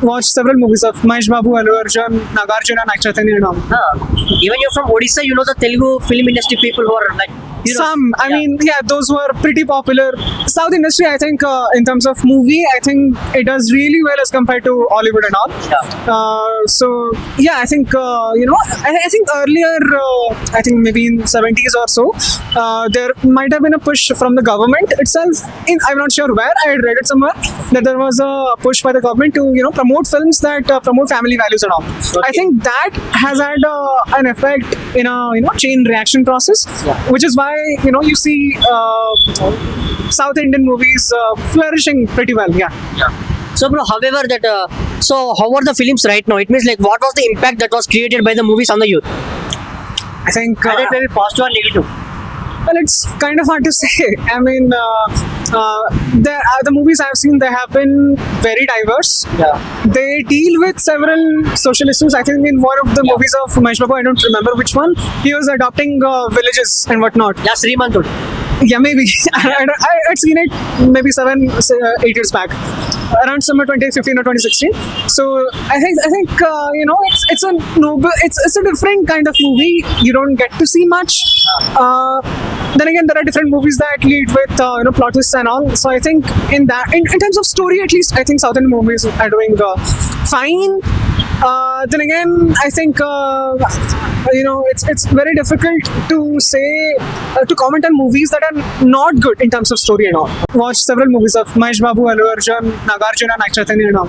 Watched several movies of Mahesh Babu, Allu Arjun, Nagarjuna, Nag Chaitanya and all. Even you're from Odisha, you know the Telugu film industry people who are like Some, I mean, yeah, those were pretty popular. South industry, I think, in terms of movie, I think it does really well as compared to Hollywood and all. So, yeah, I think, I think earlier, I think maybe in 70s or so, there might have been a push from the government itself. I'm not sure where, I had read it somewhere, that there was a push by the government to, promote films that promote family values and all. I think that has had an effect in a, chain reaction process, which is why you see South Indian movies flourishing pretty well. So, bro, however, so how are the films right now? It means like what was the impact that was created by the movies on the youth? I think Either maybe positive or negative. well, it's kind of hard to say. I mean, the movies I've seen, they have been very diverse. They deal with several social issues. I think in one of the movies of Mahesh Babu, I don't remember which one, he was adopting villages and whatnot. Yeah, Srimantudu. Yeah, maybe. I had seen it maybe 8 years back, around summer 2015 or 2016. So I think it's a noble, it's a different kind of movie. You don't get to see much. Then again, there are different movies that lead with plot twists and all. So I think in terms of story, at least, I think South Indian movies are doing fine. Then again, I think it's very difficult to say to comment on movies that are not good in terms of story and all. Watched several movies of Mahesh Babu, Allu Arjun, Nagarjuna, Nag Chaitanya and all.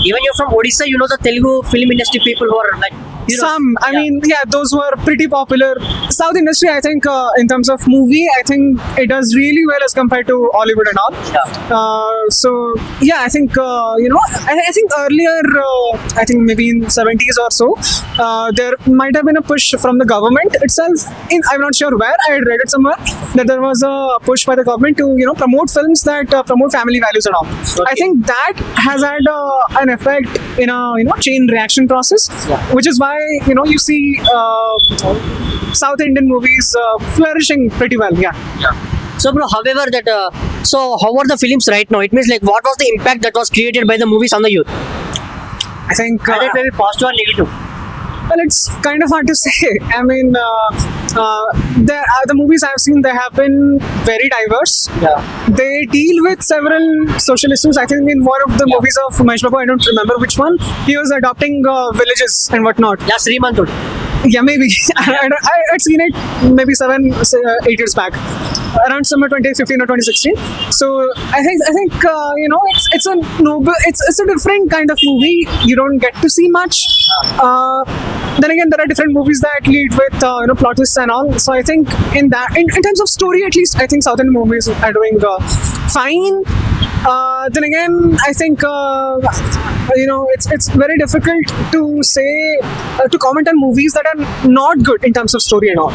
Even you're from Odisha, you know the Telugu film industry people who are like Some, I mean, yeah, those were pretty popular. South industry, I think, in terms of movie, I think it does really well as compared to Hollywood and all. So, yeah, I think, I think earlier, I think maybe in 70s or so, there might have been a push from the government itself. I'm not sure where, I had read it somewhere, that there was a push by the government to, promote films that promote family values and all. I think that has had an effect in a, chain reaction process, which is why you see South Indian movies flourishing pretty well. So, bro, however, so how are the films right now? It means like what was the impact that was created by the movies on the youth? I think Either maybe positive or negative. well, it's kind of hard to say. I mean, the movies I've seen, they have been very diverse. They deal with several social issues. I think in one of the movies of Mahesh Babu, I don't remember which one, he was adopting villages and whatnot. Yeah, Srimantudu. Yeah, maybe. I had seen it maybe 8 years back, around summer 2015 or 2016. So I think it's a noble, it's a different kind of movie. You don't get to see much. Then again, there are different movies that lead with plot twists and all. So I think in terms of story, at least, I think South Indian movies are doing fine. Then again, I think it's very difficult to say to comment on movies that are not good in terms of story and all.